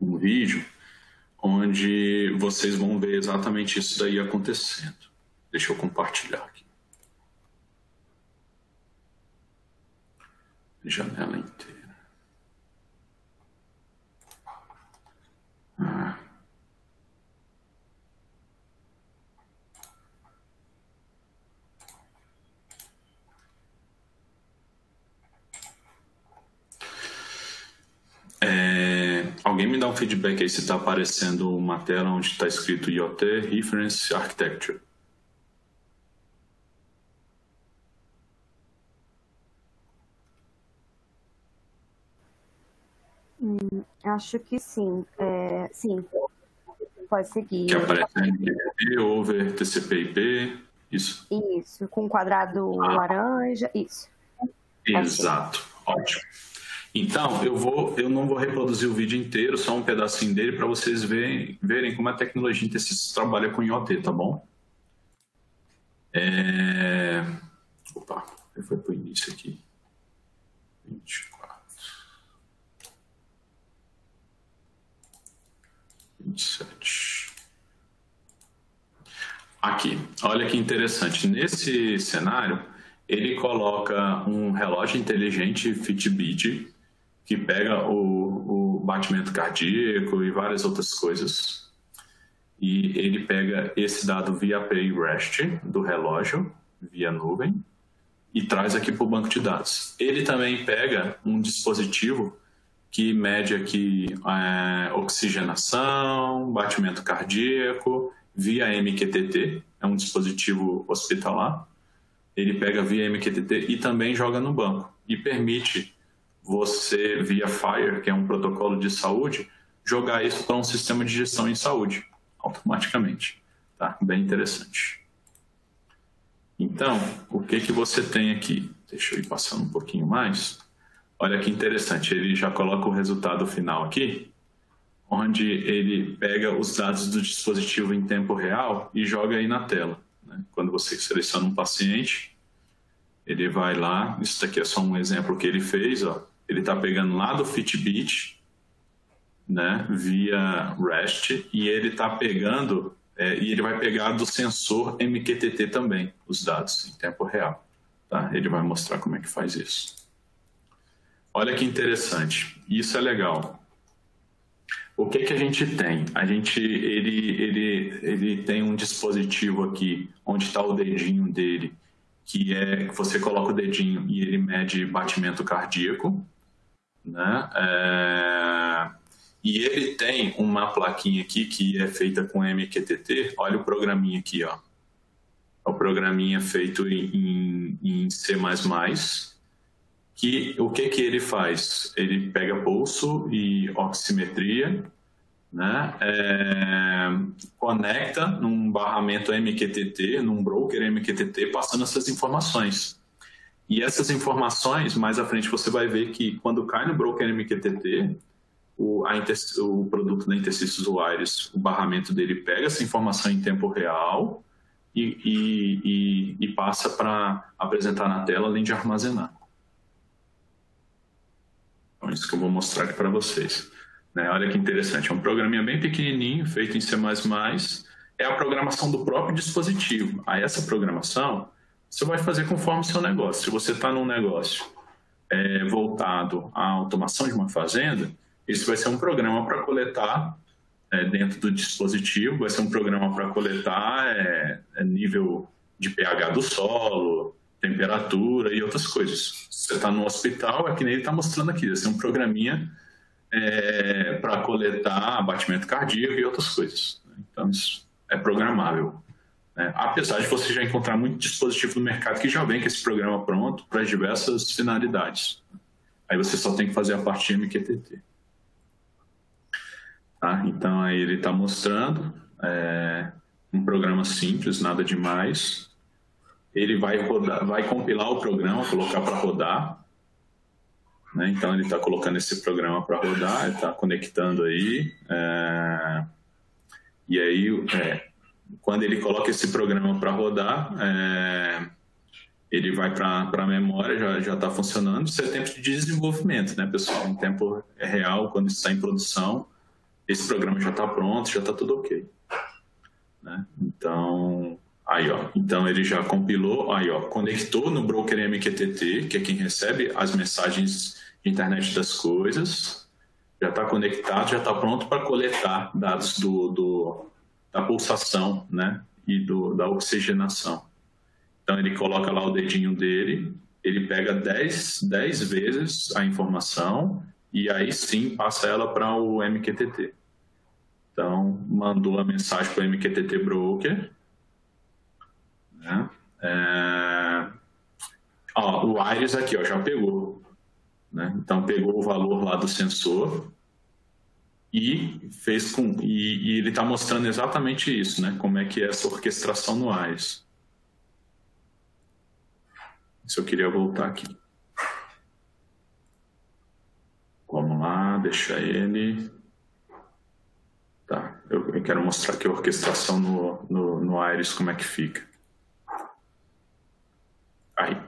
vídeo onde vocês vão ver exatamente isso daí acontecendo. Deixa eu compartilhar aqui. Janela inteira. me dá um feedback aí se está aparecendo uma tela onde está escrito IoT Reference Architecture. Acho que sim. Sim, pode seguir. Que aparece MQTT, over TCP/IP, isso? Isso, com quadrado laranja, isso. Exato, ótimo. Então, eu não vou reproduzir o vídeo inteiro, só um pedacinho dele para vocês verem como a tecnologia InterSystems trabalha com IoT, tá bom? Opa, foi para o início aqui. 24. 27. Aqui, olha que interessante. Nesse cenário, ele coloca um relógio inteligente Fitbit que pega o batimento cardíaco e várias outras coisas. E ele pega esse dado via API REST do relógio, via nuvem, e traz aqui para o banco de dados. Ele também pega um dispositivo que mede aqui oxigenação, batimento cardíaco, via MQTT, é um dispositivo hospitalar. Ele pega via MQTT e também joga no banco. E permite você, via FHIR, que é um protocolo de saúde, jogar isso para um sistema de gestão em saúde, automaticamente. Tá? Bem interessante. Então, o que você tem aqui? Deixa eu ir passando um pouquinho mais. Olha que interessante, ele já coloca o resultado final aqui, onde ele pega os dados do dispositivo em tempo real e joga aí na tela. Né? Quando você seleciona um paciente, ele vai lá, isso daqui é só um exemplo que ele fez, ó. Ele está pegando lá do Fitbit, né, via REST, e ele está pegando, e ele vai pegar do sensor MQTT também, os dados em tempo real. Tá? Ele vai mostrar como é que faz isso. Olha que interessante, isso é legal. O que a gente tem? Ele tem um dispositivo aqui, onde está o dedinho dele, que você coloca o dedinho e ele mede batimento cardíaco, né? E ele tem uma plaquinha aqui que é feita com MQTT. Olha o programinha aqui, ó. O programinha feito em C++. O que ele faz? Ele pega pulso e oximetria, né? Conecta num barramento MQTT, num broker MQTT, passando essas informações. E essas informações, mais à frente você vai ver que quando cai no broker MQTT, o produto da InterSystems Wireless, o barramento dele pega essa informação em tempo real e passa para apresentar na tela, além de armazenar. Então, isso que eu vou mostrar aqui para vocês. Né? Olha que interessante, é um programinha bem pequenininho, feito em C++, é a programação do próprio dispositivo. Aí essa programação você vai fazer conforme o seu negócio. Se você está num negócio voltado à automação de uma fazenda, esse vai ser um programa para coletar dentro do dispositivo, vai ser um programa para coletar nível de pH do solo, temperatura e outras coisas. Se você está no hospital, é que nem ele está mostrando aqui, vai ser um programinha para coletar batimento cardíaco e outras coisas. Então, isso é programável. Apesar de você já encontrar muito dispositivo no mercado que já vem com esse programa pronto para diversas finalidades. Aí você só tem que fazer a parte MQTT. Tá? Então, aí ele está mostrando um programa simples, nada demais. Ele vai compilar o programa, colocar para rodar. Né? Então, ele está colocando esse programa para rodar, ele está conectando aí. E aí, quando ele coloca esse programa para rodar, ele vai para a memória, já está funcionando. Isso é tempo de desenvolvimento, né, pessoal? Em tempo real, quando está em produção, esse programa já está pronto, já está tudo ok. Né? Então, então ele já compilou, conectou no broker MQTT, que é quem recebe as mensagens de internet das coisas, já está conectado, já está pronto para coletar dados da pulsação, né? E da oxigenação. Então ele coloca lá o dedinho dele, ele pega 10 vezes a informação e aí sim passa ela para o MQTT. Então, mandou a mensagem para o MQTT Broker, né? O Iris aqui, ó, já pegou, né? Então, pegou o valor lá do sensor e fez e ele está mostrando exatamente isso, né? Como é que é essa orquestração no Iris. Isso eu queria voltar aqui. Vamos lá, deixa ele. Tá, eu quero mostrar aqui a orquestração no Iris, como é que fica. Aí,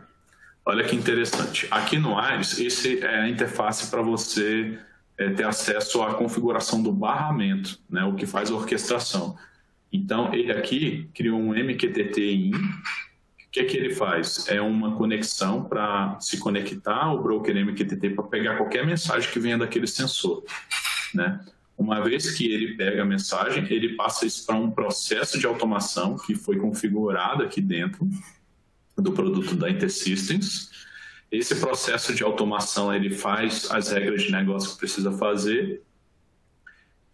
olha que interessante. Aqui no Iris, esse é a interface para você ter acesso à configuração do barramento, né, o que faz a orquestração. Então, ele aqui criou um MQTT-in. O que ele faz? É uma conexão para se conectar ao broker MQTT para pegar qualquer mensagem que venha daquele sensor, né? Uma vez que ele pega a mensagem, ele passa isso para um processo de automação que foi configurado aqui dentro do produto da InterSystems. Esse processo de automação, ele faz as regras de negócio que precisa fazer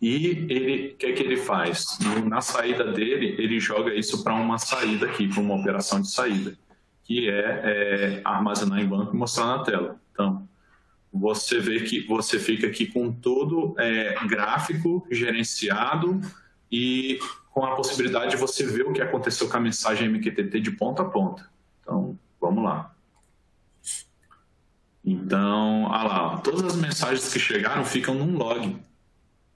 e o que ele faz? Na saída dele, ele joga isso para uma saída aqui, para uma operação de saída, que é armazenar em banco e mostrar na tela. Então, você vê que você fica aqui com todo gráfico gerenciado e com a possibilidade de você ver o que aconteceu com a mensagem MQTT de ponta a ponta. Então, vamos lá. Então, olha lá, todas as mensagens que chegaram ficam num log.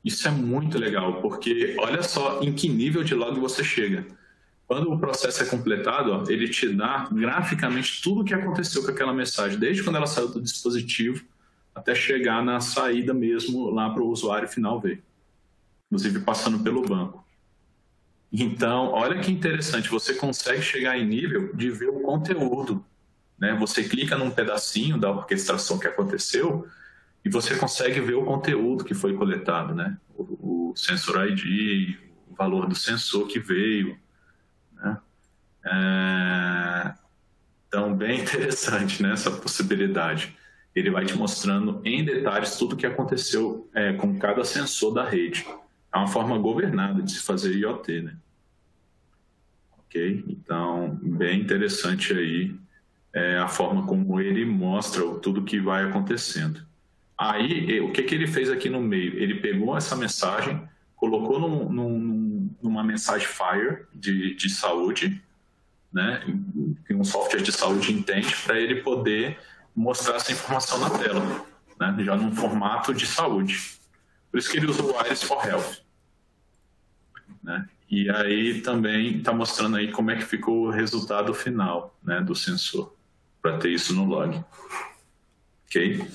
Isso é muito legal, porque olha só em que nível de log você chega. Quando o processo é completado, ó, ele te dá graficamente tudo o que aconteceu com aquela mensagem, desde quando ela saiu do dispositivo até chegar na saída mesmo lá para o usuário final ver, inclusive passando pelo banco. Então, olha que interessante, você consegue chegar em nível de ver o conteúdo, né? Você clica num pedacinho da orquestração que aconteceu e você consegue ver o conteúdo que foi coletado, né? O sensor ID, o valor do sensor que veio, né? Então, bem interessante, né, essa possibilidade. Ele vai te mostrando em detalhes tudo o que aconteceu com cada sensor da rede. É uma forma governada de se fazer IoT, né? Ok? Então, bem interessante aí a forma como ele mostra tudo que vai acontecendo. Aí, o que ele fez aqui no meio? Ele pegou essa mensagem, colocou numa mensagem Fire de saúde, né? Que um software de saúde entende, para ele poder mostrar essa informação na tela, né? Já num formato de saúde. Por isso que ele usou o Iris for Health, né? E aí também está mostrando aí como é que ficou o resultado final, né, do sensor, para ter isso no log. Ok?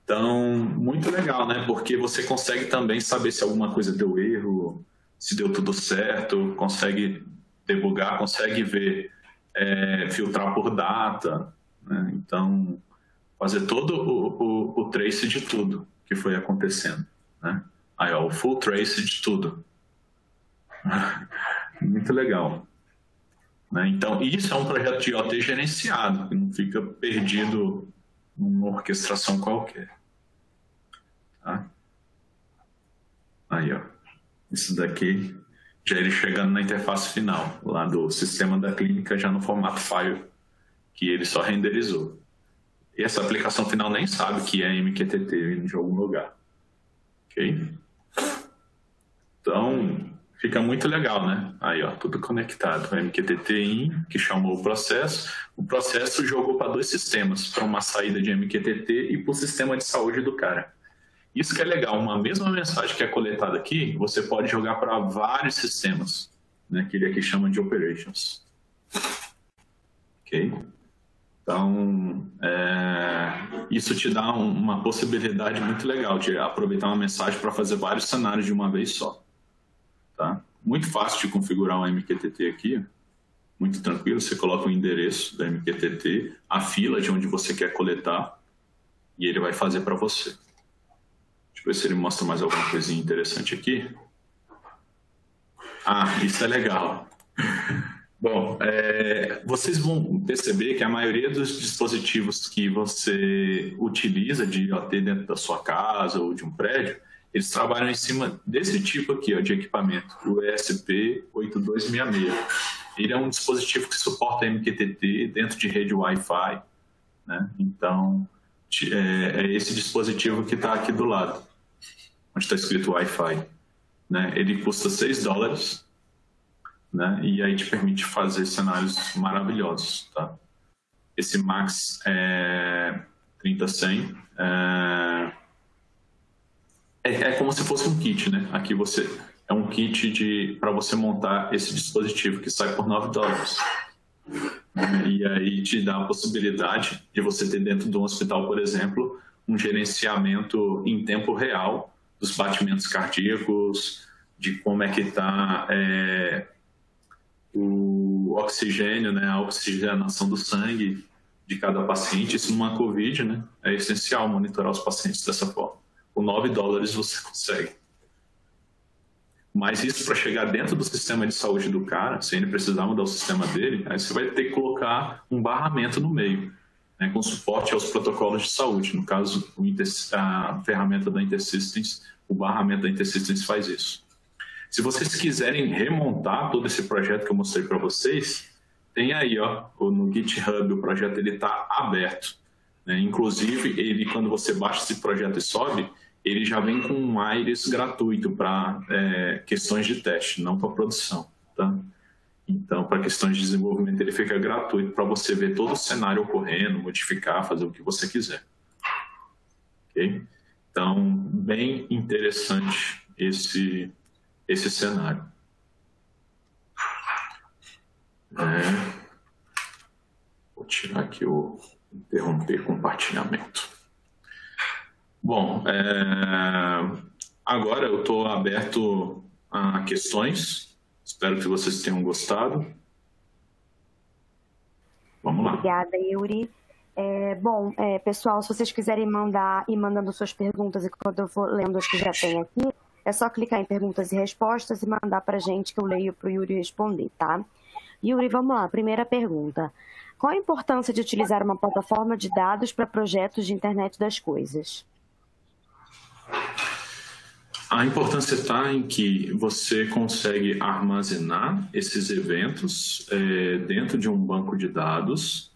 Então, muito legal, né? Porque você consegue também saber se alguma coisa deu erro, se deu tudo certo, consegue debugar, consegue ver, filtrar por data, né? Então, fazer todo o trace de tudo que foi acontecendo, né? Aí, ó, o full trace de tudo. Muito legal, né? Então, isso é um projeto de IoT gerenciado, que não fica perdido numa orquestração qualquer. Tá? Aí, ó, isso daqui já ele chegando na interface final, lá do sistema da clínica, já no formato file, que ele só renderizou. E essa aplicação final nem sabe que é MQTT de algum lugar. Ok? Então, fica muito legal, né? Aí, ó, tudo conectado. O MQTT-in, que chamou o processo jogou para dois sistemas, para uma saída de MQTT e para o sistema de saúde do cara. Isso que é legal, uma mesma mensagem que é coletada aqui, você pode jogar para vários sistemas, né? Que ele aqui chama de operations. Ok? Então, isso te dá uma possibilidade muito legal de aproveitar uma mensagem para fazer vários cenários de uma vez só. Tá? Muito fácil de configurar um MQTT aqui, muito tranquilo. Você coloca o endereço do MQTT, a fila de onde você quer coletar, e ele vai fazer para você. Deixa eu ver se ele mostra mais alguma coisinha interessante aqui. Ah, isso é legal. Bom, vocês vão perceber que a maioria dos dispositivos que você utiliza de IoT dentro da sua casa ou de um prédio, eles trabalham em cima desse tipo aqui, ó, de equipamento, o ESP8266. Ele é um dispositivo que suporta MQTT dentro de rede Wi-Fi, né? Então, é esse dispositivo que está aqui do lado, onde está escrito Wi-Fi, né? Ele custa $6, né? E aí te permite fazer cenários maravilhosos, tá? Esse Max 3010 é como se fosse um kit, né? Aqui é um kit para você montar esse dispositivo que sai por $9. E aí te dá a possibilidade de você ter dentro de um hospital, por exemplo, um gerenciamento em tempo real dos batimentos cardíacos, de como é que está o oxigênio, né, a oxigenação do sangue de cada paciente. Isso numa COVID, né, é essencial monitorar os pacientes dessa forma. Por $9 você consegue. Mas isso para chegar dentro do sistema de saúde do cara, sem ele precisar mudar o sistema dele, aí você vai ter que colocar um barramento no meio, né, com suporte aos protocolos de saúde. No caso, a ferramenta da InterSystems, o barramento da InterSystems faz isso. Se vocês quiserem remontar todo esse projeto que eu mostrei para vocês, tem aí, ó, no GitHub, o projeto está aberto, né? Inclusive, quando você baixa esse projeto e sobe, ele já vem com um Iris gratuito para questões de teste, não para produção, tá? Então, para questões de desenvolvimento, ele fica gratuito para você ver todo o cenário ocorrendo, modificar, fazer o que você quiser. Ok? Então, bem interessante esse cenário. Vou tirar aqui interromper compartilhamento. Bom, agora eu estou aberto a questões. Espero que vocês tenham gostado. Vamos lá. Obrigada, Yuri. Pessoal, se vocês quiserem ir mandando suas perguntas, e quando eu for lendo as que já tem aqui, é só clicar em perguntas e respostas e mandar para a gente que eu leio para o Yuri responder, tá? Yuri, vamos lá. Primeira pergunta. Qual a importância de utilizar uma plataforma de dados para projetos de internet das coisas? A importância está em que você consegue armazenar esses eventos dentro de um banco de dados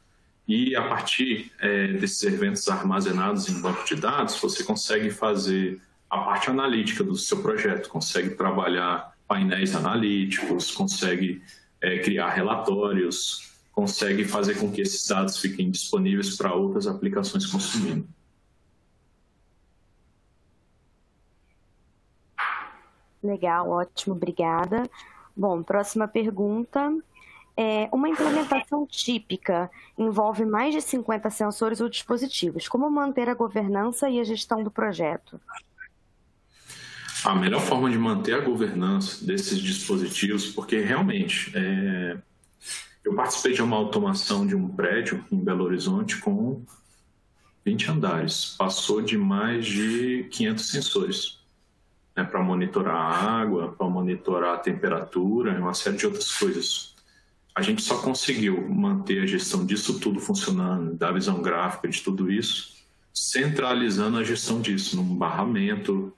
e, a partir desses eventos armazenados em banco de dados, você consegue fazer a parte analítica do seu projeto, consegue trabalhar painéis analíticos, consegue criar relatórios, consegue fazer com que esses dados fiquem disponíveis para outras aplicações consumindo. Legal, ótimo, obrigada. Bom, próxima pergunta. Uma implementação típica envolve mais de 50 sensores ou dispositivos. Como manter a governança e a gestão do projeto? A melhor forma de manter a governança desses dispositivos, porque realmente eu participei de uma automação de um prédio em Belo Horizonte com 20 andares. Passou de mais de 500 sensores, né, para monitorar a água, para monitorar a temperatura e uma série de outras coisas. A gente só conseguiu manter a gestão disso tudo funcionando, da visão gráfica de tudo isso, centralizando a gestão disso num barramento,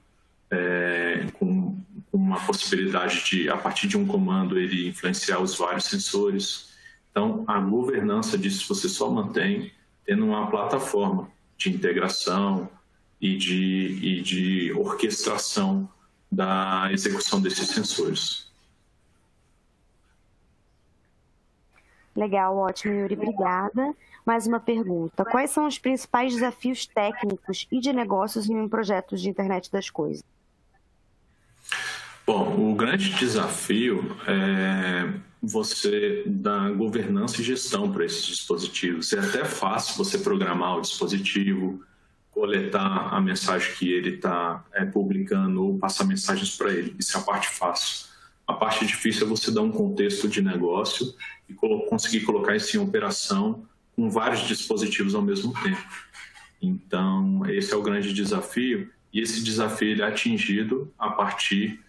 com uma possibilidade de, a partir de um comando, ele influenciar os vários sensores. Então, a governança disso você só mantém tendo uma plataforma de integração e de orquestração da execução desses sensores. Legal, ótimo, Yuri, obrigada. Mais uma pergunta. Quais são os principais desafios técnicos e de negócios em um projeto de internet das coisas? Bom, o grande desafio é você dar governança e gestão para esses dispositivos. É até fácil você programar o dispositivo, coletar a mensagem que ele está publicando ou passar mensagens para ele. Isso é a parte fácil. A parte difícil é você dar um contexto de negócio e conseguir colocar isso em operação com vários dispositivos ao mesmo tempo. Então, esse é o grande desafio, e esse desafio ele é atingido a partir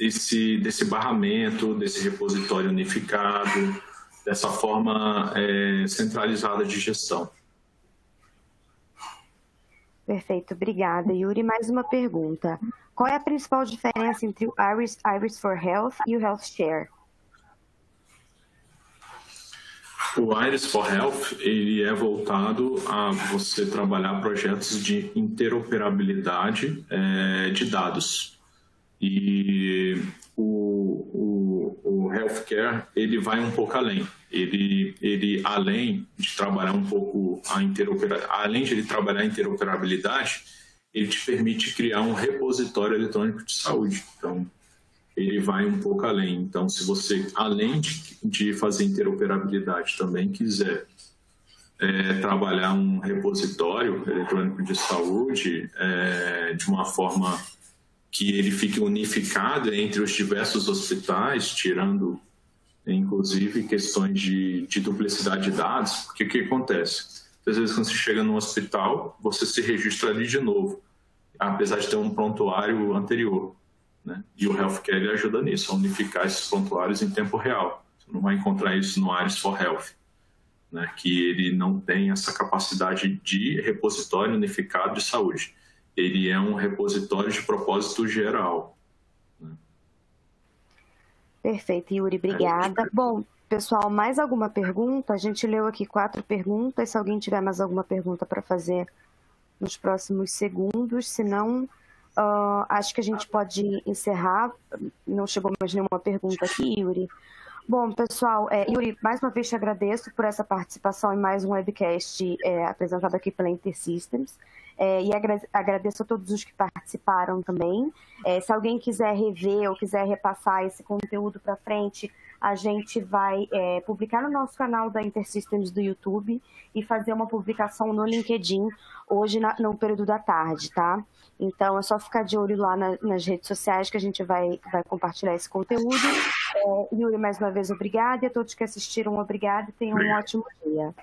desse barramento, desse repositório unificado, dessa forma centralizada de gestão. Perfeito, obrigada, Yuri. Mais uma pergunta. Qual é a principal diferença entre o Iris for Health e o Health Share? O Iris for Health, ele é voltado a você trabalhar projetos de interoperabilidade de dados. E o Healthcare, ele vai um pouco além. Ele além de trabalhar um pouco além de ele trabalhar a interoperabilidade, ele te permite criar um repositório eletrônico de saúde. Então, ele vai um pouco além. Então, se você, além de fazer interoperabilidade, também quiser trabalhar um repositório eletrônico de saúde de uma forma que ele fique unificado entre os diversos hospitais, tirando, inclusive, questões de duplicidade de dados, porque o que acontece? Às vezes, quando você chega no hospital, você se registra ali de novo, apesar de ter um prontuário anterior. Né? E o Healthcare ele ajuda nisso, a unificar esses prontuários em tempo real. Você não vai encontrar isso no Iris for Health, né? Que ele não tem essa capacidade de repositório unificado de saúde. Ele é um repositório de propósito geral. Né? Perfeito, Yuri, obrigada. Bom, pessoal, mais alguma pergunta? A gente leu aqui 4 perguntas. Se alguém tiver mais alguma pergunta para fazer nos próximos segundos, se não... acho que a gente pode encerrar. Não chegou mais nenhuma pergunta aqui, Yuri. Bom, pessoal, Yuri, mais uma vez te agradeço por essa participação em mais um webcast apresentado aqui pela InterSystems. E agradeço a todos os que participaram também. Se alguém quiser rever ou quiser repassar esse conteúdo para frente, a gente vai publicar no nosso canal da InterSystems do YouTube e fazer uma publicação no LinkedIn hoje no período da tarde, tá? Então, é só ficar de olho lá nas redes sociais que a gente vai compartilhar esse conteúdo. Yuri, mais uma vez, obrigada. E a todos que assistiram, obrigada e tenham um ótimo dia.